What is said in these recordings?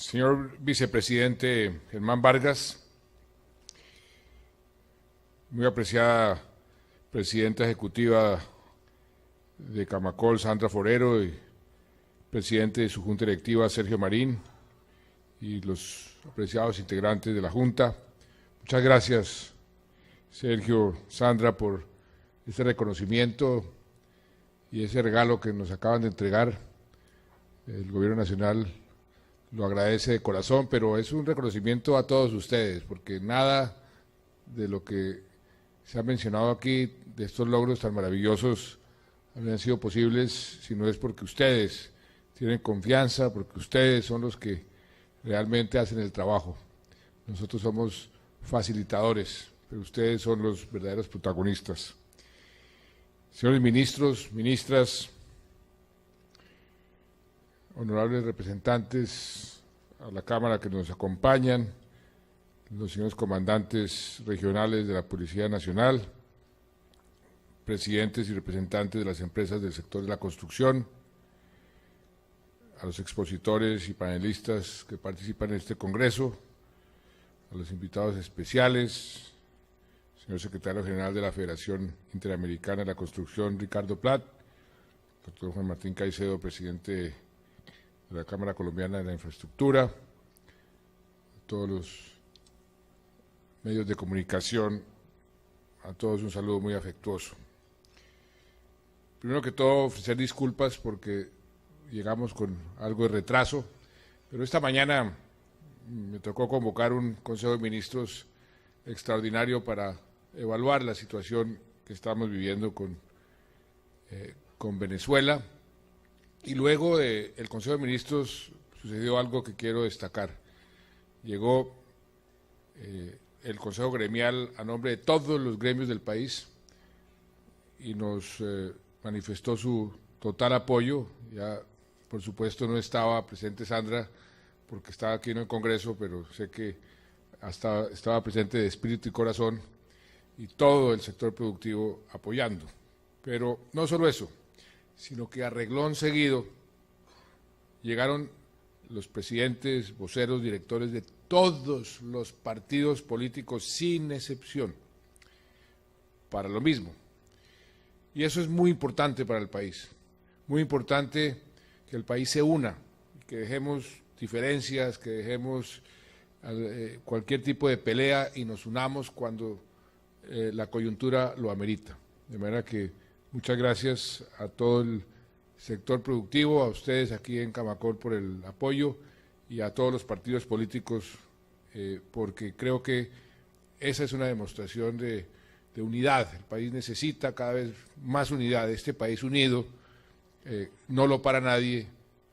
Señor vicepresidente Germán Vargas, muy apreciada presidenta ejecutiva de Camacol, Sandra Forero, y presidente de su junta directiva, Sergio Marín, y los apreciados integrantes de la junta. Muchas gracias, Sergio, Sandra, por este reconocimiento y ese regalo que nos acaban de entregar. El Gobierno Nacional lo agradece de corazón, pero es un reconocimiento a todos ustedes, porque nada de lo que se ha mencionado aquí, de estos logros tan maravillosos, habrían sido posibles si no es porque ustedes tienen confianza, porque ustedes son los que realmente hacen el trabajo. Nosotros somos facilitadores, pero ustedes son los verdaderos protagonistas. Señores ministros, ministras, honorables representantes a la Cámara que nos acompañan, los señores comandantes regionales de la Policía Nacional, presidentes y representantes de las empresas del sector de la construcción, a los expositores y panelistas que participan en este congreso, a los invitados especiales, señor secretario general de la Federación Interamericana de la Construcción, Ricardo Plat, doctor Juan Martín Caicedo, presidente de la Cámara Colombiana de la Infraestructura, a todos los medios de comunicación, a todos un saludo muy afectuoso. Primero que todo, ofrecer disculpas porque llegamos con algo de retraso, pero esta mañana me tocó convocar un Consejo de Ministros extraordinario para evaluar la situación que estamos viviendo con Venezuela, y luego del Consejo de Ministros sucedió algo que quiero destacar. Llegó el Consejo Gremial a nombre de todos los gremios del país y nos manifestó su total apoyo. Ya, por supuesto, no estaba presente Sandra porque estaba aquí en el Congreso, pero sé que hasta estaba presente de espíritu y corazón, y todo el sector productivo apoyando. Pero no solo eso, sino que a reglón seguido llegaron los presidentes, voceros, directores de todos los partidos políticos sin excepción para lo mismo. Y eso es muy importante para el país, muy importante que el país se una, que dejemos diferencias, que dejemos cualquier tipo de pelea y nos unamos cuando la coyuntura lo amerita. De manera que muchas gracias a todo el sector productivo, a ustedes aquí en Camacol por el apoyo y a todos los partidos políticos, porque creo que esa es una demostración de unidad. El país necesita cada vez más unidad. Este país unido no lo para nadie,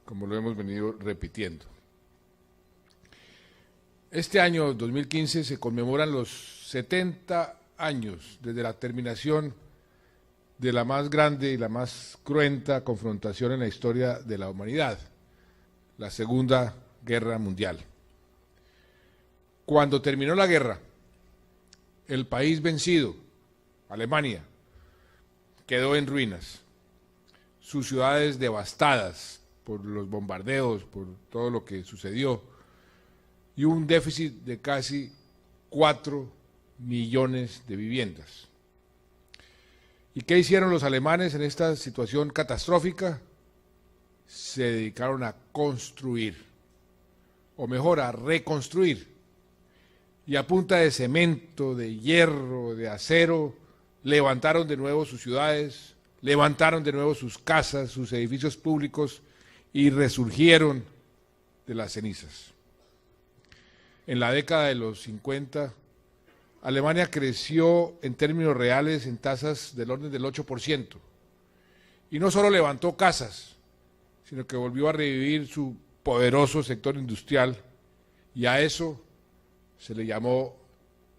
como lo hemos venido repitiendo. Este año 2015 se conmemoran los 70 años desde la terminación de la más grande y la más cruenta confrontación en la historia de la humanidad, la Segunda Guerra Mundial. Cuando terminó la guerra, el país vencido, Alemania, quedó en ruinas, sus ciudades devastadas por los bombardeos, por todo lo que sucedió, y un déficit de casi 4 millones de viviendas. ¿Y qué hicieron los alemanes en esta situación catastrófica? Se dedicaron a construir, o mejor, a reconstruir. Y a punta de cemento, de hierro, de acero, levantaron de nuevo sus ciudades, levantaron de nuevo sus casas, sus edificios públicos y resurgieron de las cenizas. En la década de los 50, Alemania creció en términos reales en tasas del orden del 8%. Y no solo levantó casas, sino que volvió a revivir su poderoso sector industrial, y a eso se le llamó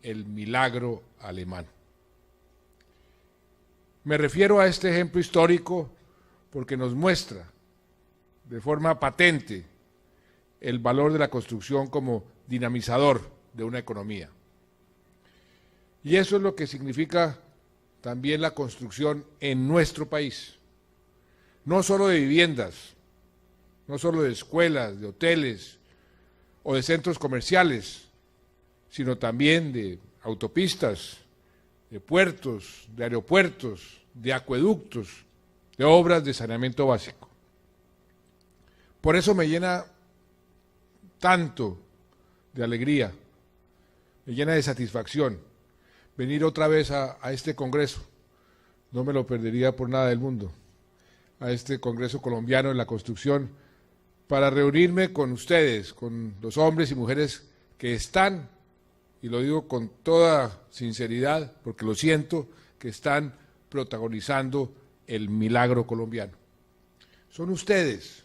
el milagro alemán. Me refiero a este ejemplo histórico porque nos muestra de forma patente el valor de la construcción como dinamizador de una economía. Y eso es lo que significa también la construcción en nuestro país. No solo de viviendas, no solo de escuelas, de hoteles, o de centros comerciales, sino también de autopistas, de puertos, de aeropuertos, de acueductos, de obras de saneamiento básico. Por eso me llena tanto de alegría, me llena de satisfacción venir otra vez a este Congreso. No me lo perdería por nada del mundo, a este Congreso colombiano en la construcción, para reunirme con ustedes, con los hombres y mujeres que están, y lo digo con toda sinceridad, porque lo siento, que están protagonizando el milagro colombiano. Son ustedes,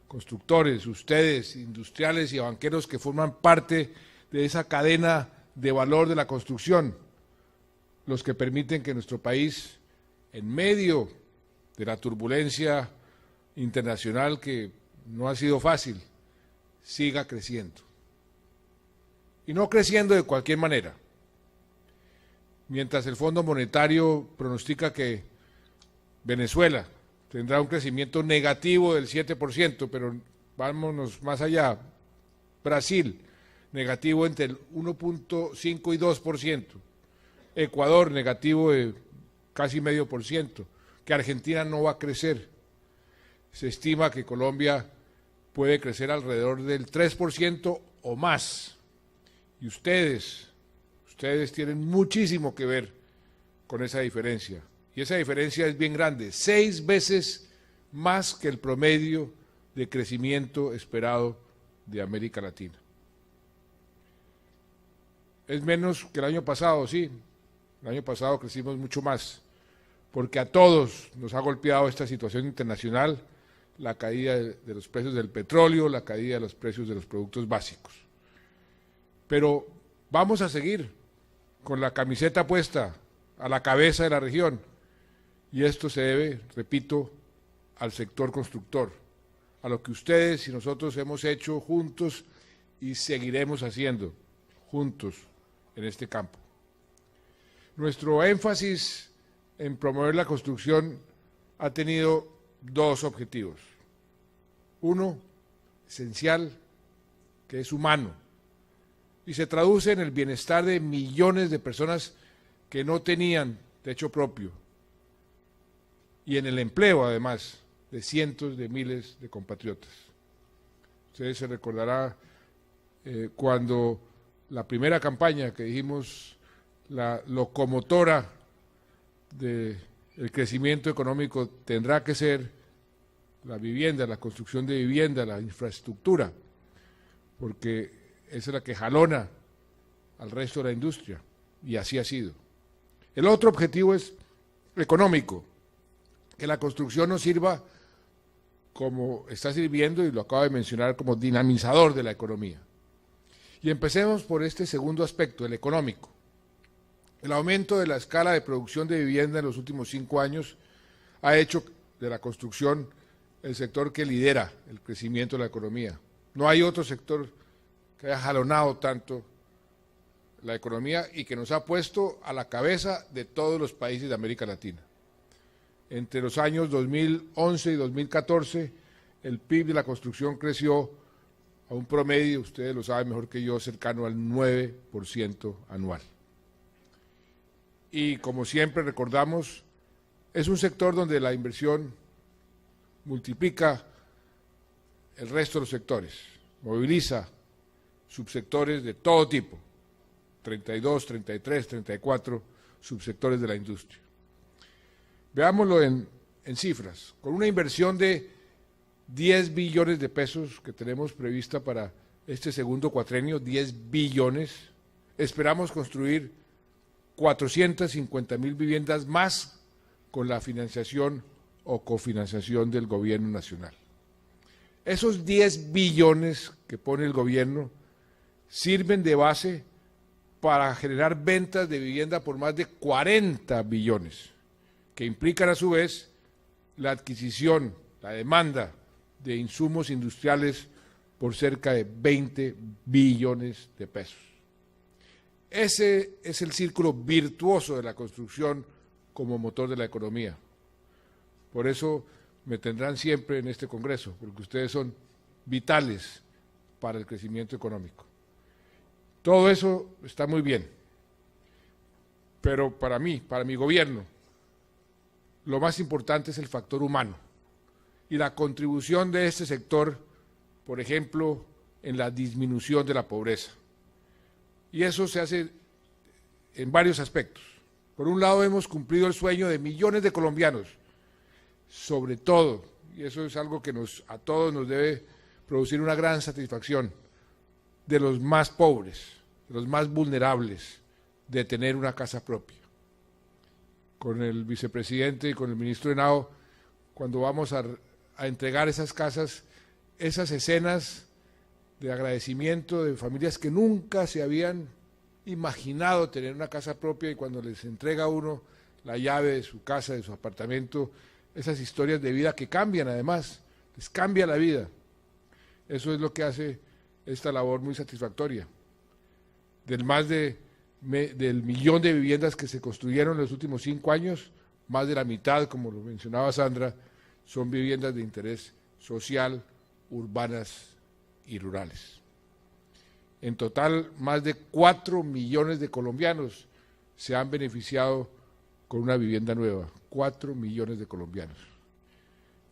constructores, ustedes, industriales y banqueros que forman parte de esa cadena de valor de la construcción, los que permiten que nuestro país, en medio de la turbulencia internacional que no ha sido fácil, siga creciendo. Y no creciendo de cualquier manera. Mientras el Fondo Monetario pronostica que Venezuela tendrá un crecimiento negativo del 7%, pero vámonos más allá, Brasil, negativo entre el 1.5 y 2%, Ecuador, negativo de casi 0,5%, que Argentina no va a crecer. Se estima que Colombia puede crecer alrededor del 3% o más. Y ustedes tienen muchísimo que ver con esa diferencia. Y esa diferencia es bien grande, 6 veces más que el promedio de crecimiento esperado de América Latina. Es menos que el año pasado, sí. El año pasado crecimos mucho más, porque a todos nos ha golpeado esta situación internacional, la caída de los precios del petróleo, la caída de los precios de los productos básicos. Pero vamos a seguir con la camiseta puesta a la cabeza de la región, y esto se debe, repito, al sector constructor, a lo que ustedes y nosotros hemos hecho juntos y seguiremos haciendo juntos en este campo. Nuestro énfasis en promover la construcción ha tenido 2 objetivos. Uno, esencial, que es humano, y se traduce en el bienestar de millones de personas que no tenían techo propio, y en el empleo, además, de cientos de miles de compatriotas. Ustedes se recordará cuando la primera campaña que dijimos, la locomotora del crecimiento económico tendrá que ser la vivienda, la construcción de vivienda, la infraestructura, porque esa es la que jalona al resto de la industria, y así ha sido. El otro objetivo es económico, que la construcción nos sirva como está sirviendo, y lo acabo de mencionar, como dinamizador de la economía. Y empecemos por este segundo aspecto, el económico. El aumento de la escala de producción de vivienda en los últimos 5 años ha hecho de la construcción el sector que lidera el crecimiento de la economía. No hay otro sector que haya jalonado tanto la economía y que nos ha puesto a la cabeza de todos los países de América Latina. Entre los años 2011 y 2014, el PIB de la construcción creció a un promedio, ustedes lo saben mejor que yo, cercano al 9% anual. Y como siempre recordamos, es un sector donde la inversión multiplica el resto de los sectores, moviliza subsectores de todo tipo, 32, 33, 34 subsectores de la industria. Veámoslo en cifras, con una inversión de 10 billones de pesos que tenemos prevista para este segundo cuatrenio, 10 billones, esperamos construir 450,000 viviendas más con la financiación o cofinanciación del gobierno nacional. Esos 10 billones que pone el gobierno sirven de base para generar ventas de vivienda por más de 40 billones, que implican a su vez la adquisición, la demanda de insumos industriales por cerca de 20 billones de pesos. Ese es el círculo virtuoso de la construcción como motor de la economía. Por eso me tendrán siempre en este Congreso, porque ustedes son vitales para el crecimiento económico. Todo eso está muy bien, pero para mí, para mi gobierno, lo más importante es el factor humano y la contribución de este sector, por ejemplo, en la disminución de la pobreza. Y eso se hace en varios aspectos. Por un lado, hemos cumplido el sueño de millones de colombianos, sobre todo, y eso es algo que a todos nos debe producir una gran satisfacción, de los más pobres, de los más vulnerables, de tener una casa propia. Con el vicepresidente y con el ministro Henao, cuando vamos a entregar esas casas, esas escenas de agradecimiento de familias que nunca se habían imaginado tener una casa propia, y cuando les entrega a uno la llave de su casa, de su apartamento, esas historias de vida que cambian además, les cambia la vida. Eso es lo que hace esta labor muy satisfactoria. Del millón de viviendas que se construyeron en los últimos 5 años, más de la mitad, como lo mencionaba Sandra, son viviendas de interés social, urbanas y rurales. En total, más de 4 millones de colombianos se han beneficiado con una vivienda nueva, 4 millones de colombianos.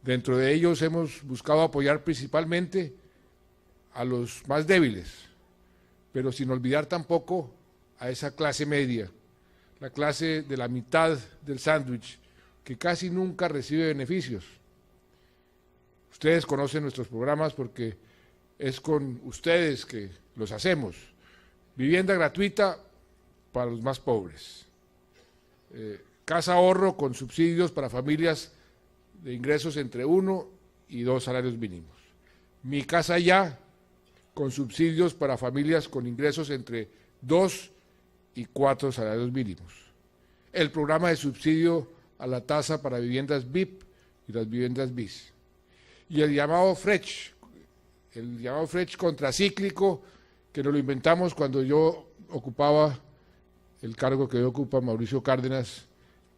Dentro de ellos hemos buscado apoyar principalmente a los más débiles, pero sin olvidar tampoco a esa clase media, la clase de la mitad del sándwich, que casi nunca recibe beneficios. Ustedes conocen nuestros programas porque es con ustedes que los hacemos. Vivienda gratuita para los más pobres. Casa ahorro con subsidios para familias de ingresos entre 1 y 2 salarios mínimos. Mi Casa Ya, con subsidios para familias con ingresos entre 2 y 4 salarios mínimos. El programa de subsidio a la tasa para viviendas BIP y las viviendas BIS. Y el llamado FRECH contracíclico, que nos lo inventamos cuando yo ocupaba el cargo que hoy ocupa Mauricio Cárdenas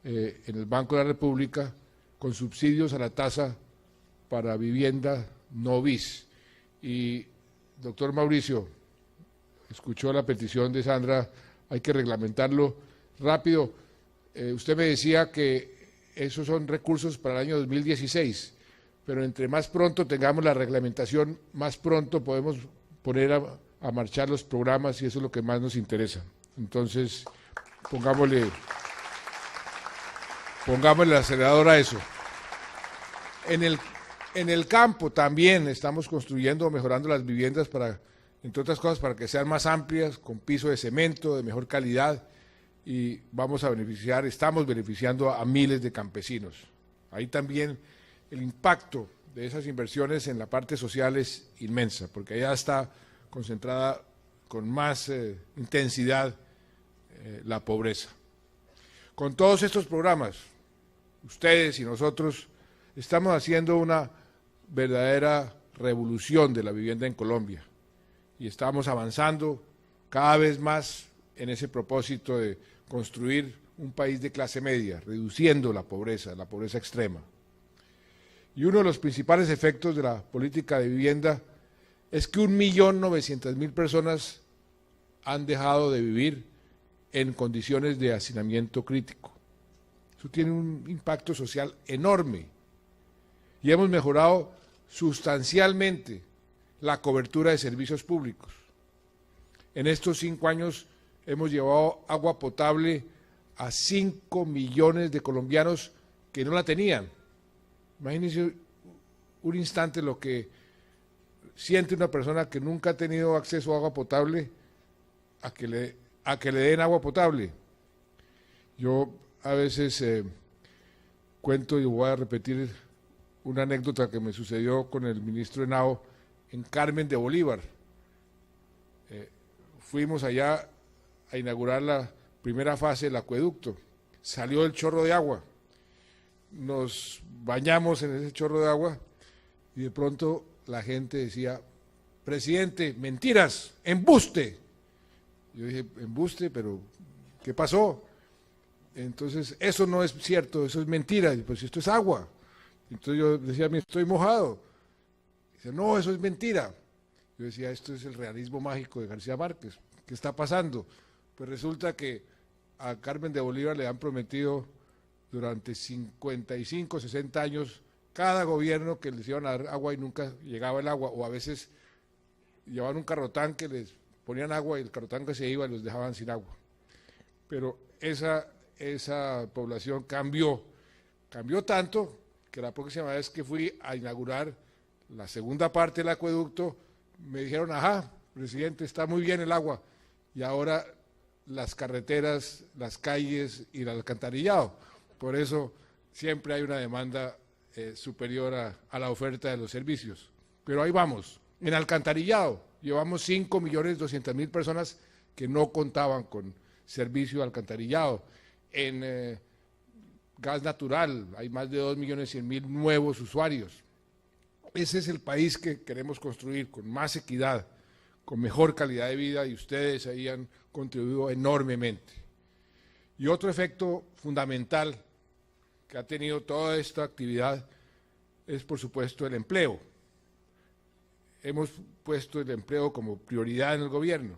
en el Banco de la República, con subsidios a la tasa para vivienda no BIS. Y, doctor Mauricio, escuchó la petición de Sandra, hay que reglamentarlo rápido. Usted me decía que esos son recursos para el año 2016, pero entre más pronto tengamos la reglamentación, más pronto podemos poner a marchar los programas, y eso es lo que más nos interesa. Entonces, pongámosle el acelerador a eso. En el campo también estamos construyendo, mejorando las viviendas para, entre otras cosas, para que sean más amplias, con piso de cemento, de mejor calidad, y estamos beneficiando a miles de campesinos. Ahí también el impacto de esas inversiones en la parte social es inmensa, porque allá está concentrada con más intensidad la pobreza. Con todos estos programas, ustedes y nosotros estamos haciendo una verdadera revolución de la vivienda en Colombia, y estamos avanzando cada vez más en ese propósito de construir un país de clase media, reduciendo la pobreza extrema. Y uno de los principales efectos de la política de vivienda es que 1.900.000 personas han dejado de vivir en condiciones de hacinamiento crítico. Eso tiene un impacto social enorme. Y hemos mejorado sustancialmente la cobertura de servicios públicos. En estos 5 años hemos llevado agua potable a 5 millones de colombianos que no la tenían. Imagínense un instante lo que siente una persona que nunca ha tenido acceso a agua potable a que le den agua potable. Yo a veces cuento, y voy a repetir una anécdota que me sucedió con el ministro Henao en Carmen de Bolívar. Fuimos allá a inaugurar la primera fase del acueducto. Salió el chorro de agua. Nos bañamos en ese chorro de agua y de pronto la gente decía: presidente, mentiras, embuste. Yo dije: embuste, pero ¿qué pasó? Entonces, eso no es cierto, eso es mentira. Y pues esto es agua. Entonces yo decía: estoy mojado. Dice: no, eso es mentira. Yo decía, esto es el realismo mágico de García Márquez. ¿Qué está pasando? Pues resulta que a Carmen de Bolívar le han prometido durante 55, 60 años cada gobierno que les iban a dar agua y nunca llegaba el agua, o a veces llevaban un carrotán que les ponían agua y el carrotán que se iba y los dejaban sin agua. Pero esa población cambió tanto que la próxima vez que fui a inaugurar la segunda parte del acueducto, me dijeron, ajá, presidente, está muy bien el agua, y ahora las carreteras, las calles y el alcantarillado. Por eso siempre hay una demanda superior a la oferta de los servicios. Pero ahí vamos. En alcantarillado llevamos 5.200.000 personas que no contaban con servicio de alcantarillado. En gas natural hay más de 2.100.000 nuevos usuarios. Ese es el país que queremos construir, con más equidad, con mejor calidad de vida, y ustedes ahí han contribuido enormemente. Y otro efecto fundamental que ha tenido toda esta actividad es, por supuesto, el empleo. Hemos puesto el empleo como prioridad en el gobierno.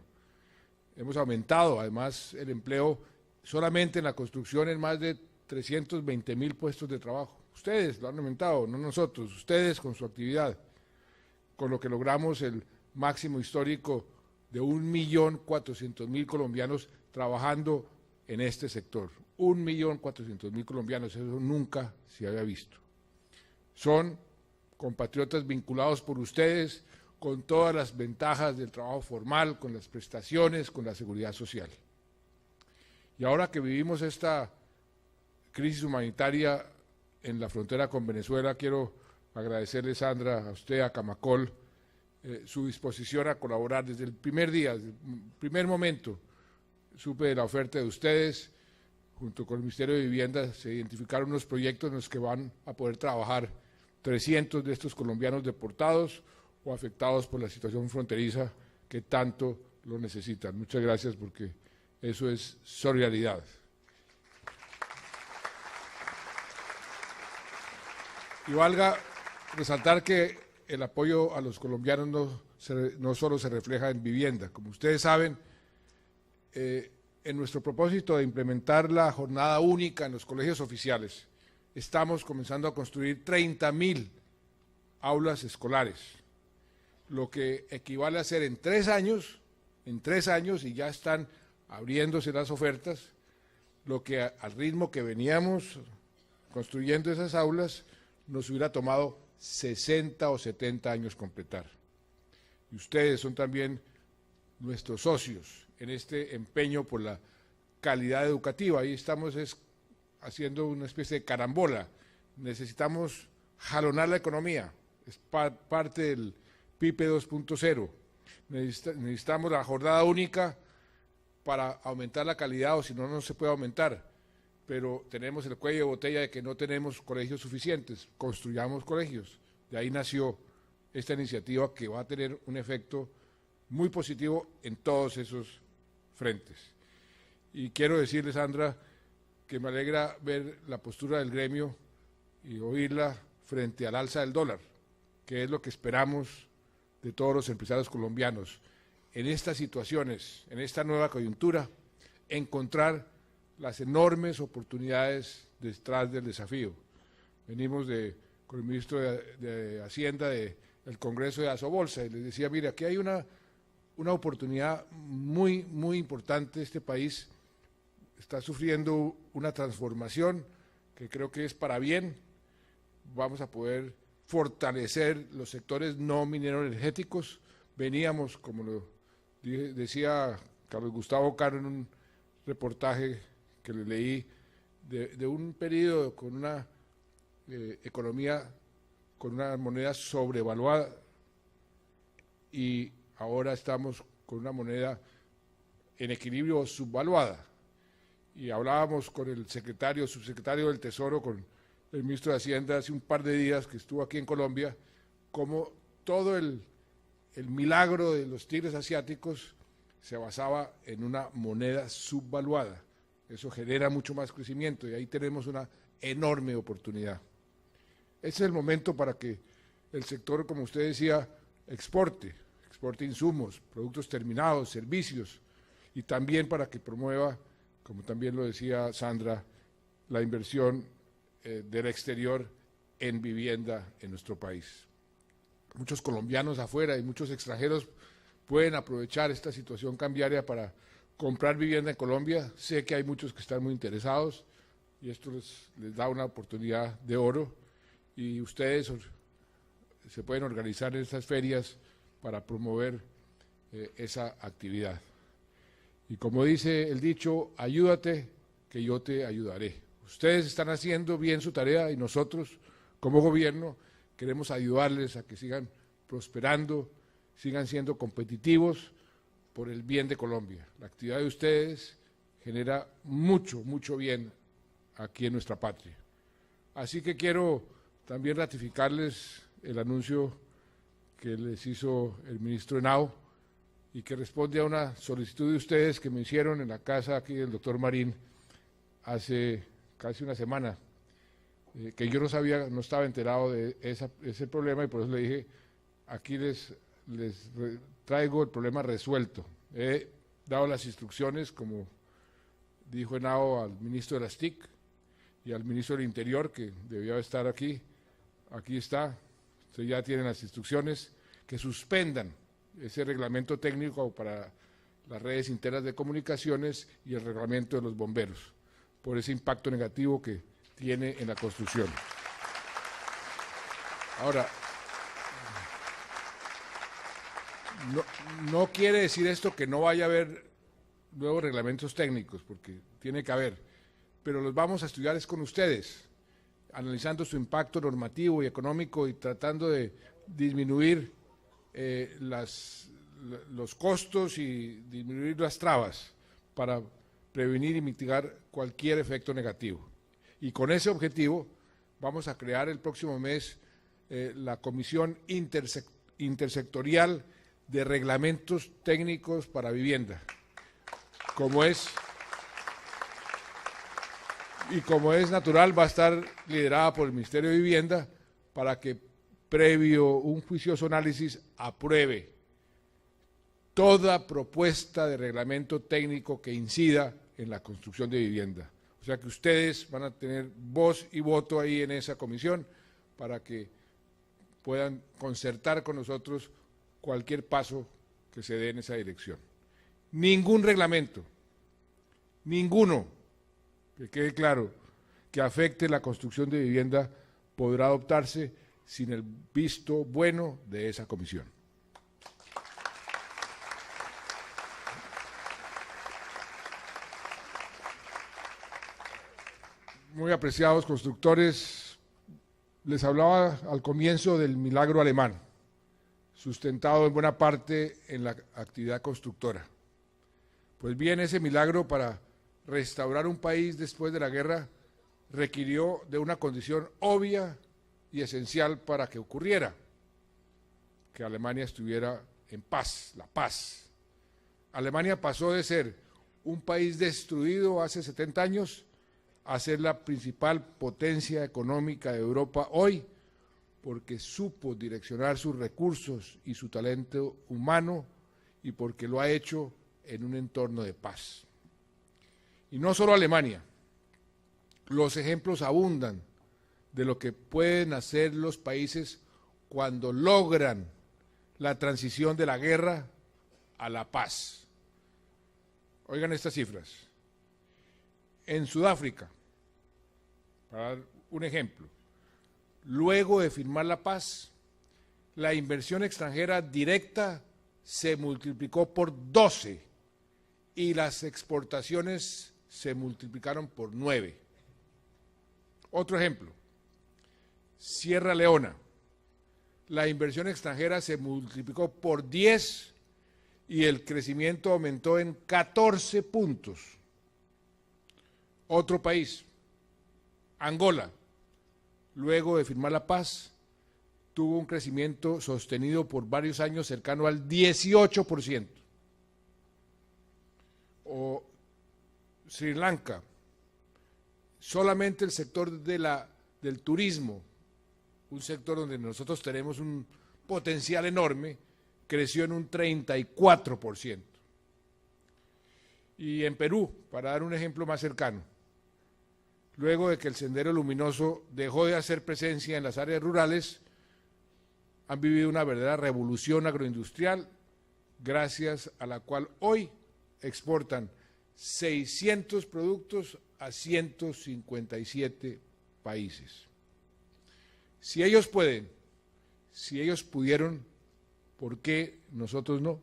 Hemos aumentado, además, el empleo solamente en la construcción en más de 320.000 puestos de trabajo. Ustedes lo han aumentado, no nosotros, ustedes con su actividad, con lo que logramos el máximo histórico de 1.400.000 colombianos trabajando en este sector. 1.400.000 colombianos, eso nunca se había visto. Son compatriotas vinculados por ustedes con todas las ventajas del trabajo formal, con las prestaciones, con la seguridad social. Y ahora que vivimos esta crisis humanitaria en la frontera con Venezuela, quiero agradecerle, Sandra, a usted, a Camacol, su disposición a colaborar desde el primer día, desde el primer momento. Supe de la oferta de ustedes, junto con el Ministerio de Vivienda se identificaron unos proyectos en los que van a poder trabajar 300 de estos colombianos deportados o afectados por la situación fronteriza que tanto lo necesitan. Muchas gracias, porque eso es solidaridad. Y valga resaltar que el apoyo a los colombianos no solo se refleja en vivienda. Como ustedes saben, en nuestro propósito de implementar la jornada única en los colegios oficiales, estamos comenzando a construir 30.000 aulas escolares, lo que equivale a hacer en 3 años, y ya están abriéndose las ofertas, lo que al ritmo que veníamos construyendo esas aulas, nos hubiera tomado 60 o 70 años completar. Y ustedes son también nuestros socios en este empeño por la calidad educativa. Ahí estamos haciendo una especie de carambola. Necesitamos jalonar la economía, es parte del PIB 2.0. Necesitamos la jornada única para aumentar la calidad, o si no, no se puede aumentar. Pero tenemos el cuello de botella de que no tenemos colegios suficientes. Construyamos colegios. De ahí nació esta iniciativa, que va a tener un efecto muy positivo en todos esos frentes. Y quiero decirle, Sandra, que me alegra ver la postura del gremio y oírla frente al alza del dólar, que es lo que esperamos de todos los empresarios colombianos. En estas situaciones, en esta nueva coyuntura, encontrar las enormes oportunidades detrás del desafío. Venimos con el ministro de Hacienda del Congreso de Asobolsa y les decía, mire, aquí hay una oportunidad muy, muy importante. Este país está sufriendo una transformación que creo que es para bien. Vamos a poder fortalecer los sectores no minero energéticos. Veníamos, como lo decía Carlos Gustavo Caro en un reportaje que le leí, de un periodo con una economía, con una moneda sobrevaluada, y ahora estamos con una moneda en equilibrio o subvaluada. Y hablábamos con el subsecretario del Tesoro, con el ministro de Hacienda hace un par de días que estuvo aquí en Colombia, como todo el milagro de los tigres asiáticos se basaba en una moneda subvaluada. Eso genera mucho más crecimiento y ahí tenemos una enorme oportunidad. Ese es el momento para que el sector, como usted decía, exporte exporte insumos, productos terminados, servicios, y también para que promueva, como también lo decía Sandra, la inversión del exterior en vivienda en nuestro país. Muchos colombianos afuera y muchos extranjeros pueden aprovechar esta situación cambiaria para comprar vivienda en Colombia. Sé que hay muchos que están muy interesados y esto les da una oportunidad de oro, y ustedes se pueden organizar en estas ferias para promover esa actividad. Y como dice el dicho, ayúdate que yo te ayudaré. Ustedes están haciendo bien su tarea y nosotros, como gobierno, queremos ayudarles a que sigan prosperando, sigan siendo competitivos por el bien de Colombia. La actividad de ustedes genera mucho, mucho bien aquí en nuestra patria. Así que quiero también ratificarles el anuncio que les hizo el ministro Henao y que responde a una solicitud de ustedes que me hicieron en la casa aquí del doctor Marín hace casi una semana, que yo no sabía, no estaba enterado de ese problema, y por eso le dije, aquí les traigo el problema resuelto. He dado las instrucciones, como dijo Henao, al ministro de las TIC y al ministro del Interior, que debía estar aquí. Aquí está, ustedes ya tienen las instrucciones, que suspendan ese reglamento técnico para las redes internas de comunicaciones y el reglamento de los bomberos, por ese impacto negativo que tiene en la construcción. Ahora, no quiere decir esto que no vaya a haber nuevos reglamentos técnicos, porque tiene que haber, pero los vamos a estudiar es con ustedes, analizando su impacto normativo y económico y tratando de disminuir los costos y disminuir las trabas para prevenir y mitigar cualquier efecto negativo. Y con ese objetivo vamos a crear el próximo mes la Comisión Intersectorial de Reglamentos Técnicos para Vivienda, como es natural, va a estar liderada por el Ministerio de Vivienda para que, previo un juicioso análisis, apruebe toda propuesta de reglamento técnico que incida en la construcción de vivienda. O sea que ustedes van a tener voz y voto ahí en esa comisión para que puedan concertar con nosotros cualquier paso que se dé en esa dirección. Ningún reglamento, ninguno, que quede claro, que afecte la construcción de vivienda podrá adoptarse sin el visto bueno de esa comisión. Muy apreciados constructores, les hablaba al comienzo del milagro alemán, sustentado en buena parte en la actividad constructora. Pues bien, ese milagro para restaurar un país después de la guerra requirió de una condición obvia y esencial para que ocurriera, que Alemania estuviera en paz, la paz. Alemania pasó de ser un país destruido hace 70 años a ser la principal potencia económica de Europa hoy, porque supo direccionar sus recursos y su talento humano y porque lo ha hecho en un entorno de paz. Y no solo Alemania, los ejemplos abundan de lo que pueden hacer los países cuando logran la transición de la guerra a la paz. Oigan estas cifras. En Sudáfrica, para dar un ejemplo, luego de firmar la paz, la inversión extranjera directa se multiplicó por 12 y las exportaciones se multiplicaron por 9. Otro ejemplo, Sierra Leona, la inversión extranjera se multiplicó por 10 y el crecimiento aumentó en 14 puntos. Otro país, Angola, luego de firmar la paz, tuvo un crecimiento sostenido por varios años cercano al 18%. O Sri Lanka, solamente el sector del turismo, un sector donde nosotros tenemos un potencial enorme, creció en un 34%. Y en Perú, para dar un ejemplo más cercano, luego de que el Sendero Luminoso dejó de hacer presencia en las áreas rurales, han vivido una verdadera revolución agroindustrial, gracias a la cual hoy exportan 600 productos a 157 países. Si ellos pueden, si ellos pudieron, ¿por qué nosotros no?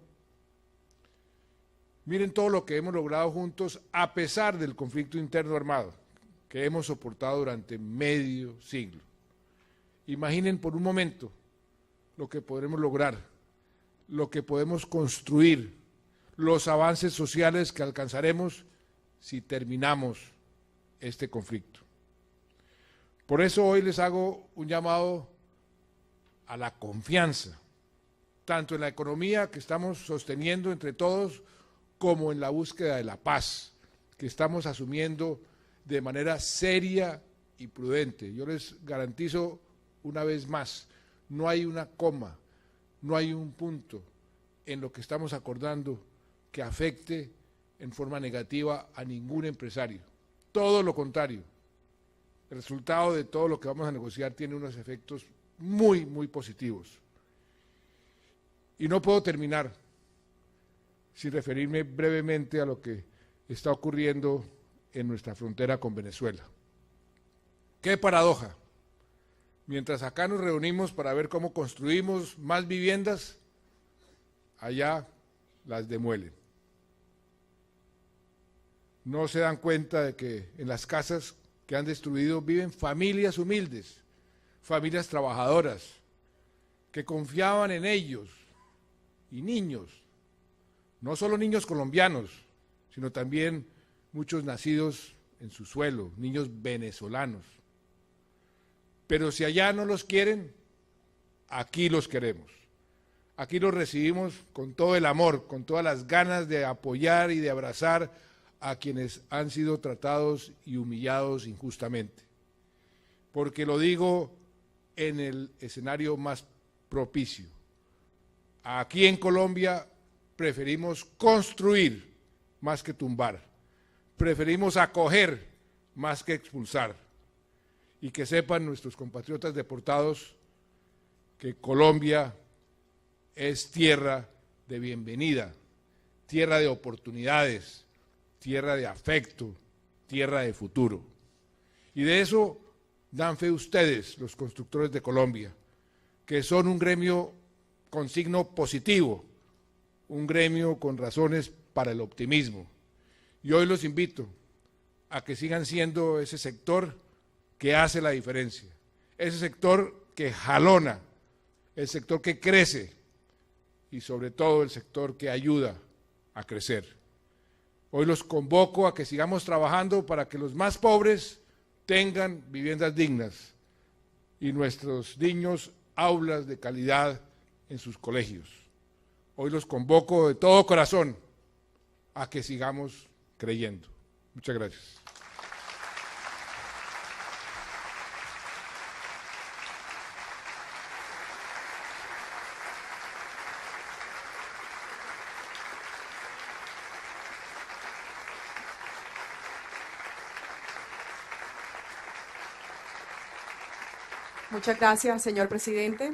Miren todo lo que hemos logrado juntos a pesar del conflicto interno armado que hemos soportado durante medio siglo. Imaginen por un momento lo que podremos lograr, lo que podemos construir, los avances sociales que alcanzaremos si terminamos este conflicto. Por eso hoy les hago un llamado a la confianza, tanto en la economía que estamos sosteniendo entre todos, como en la búsqueda de la paz, que estamos asumiendo de manera seria y prudente. Yo les garantizo una vez más, no hay una coma, no hay un punto en lo que estamos acordando que afecte en forma negativa a ningún empresario. Todo lo contrario. El resultado de todo lo que vamos a negociar tiene unos efectos muy, muy positivos. Y no puedo terminar sin referirme brevemente a lo que está ocurriendo en nuestra frontera con Venezuela. ¡Qué paradoja! Mientras acá nos reunimos para ver cómo construimos más viviendas, allá las demuelen. No se dan cuenta de que en las casas que han destruido viven familias humildes, familias trabajadoras, que confiaban en ellos, y niños, no solo niños colombianos, sino también muchos nacidos en su suelo, niños venezolanos. Pero si allá no los quieren, aquí los queremos. Aquí los recibimos con todo el amor, con todas las ganas de apoyar y de abrazar a quienes han sido tratados y humillados injustamente. Porque lo digo en el escenario más propicio. Aquí en Colombia preferimos construir más que tumbar, preferimos acoger más que expulsar, y que sepan nuestros compatriotas deportados que Colombia es tierra de bienvenida, tierra de oportunidades, tierra de afecto, tierra de futuro. Y de eso dan fe ustedes, los constructores de Colombia, que son un gremio con signo positivo, un gremio con razones para el optimismo. Y hoy los invito a que sigan siendo ese sector que hace la diferencia, ese sector que jalona, el sector que crece y sobre todo el sector que ayuda a crecer. Hoy los convoco a que sigamos trabajando para que los más pobres tengan viviendas dignas y nuestros niños aulas de calidad en sus colegios. Hoy los convoco de todo corazón a que sigamos creyendo. Muchas gracias. Muchas gracias, señor presidente.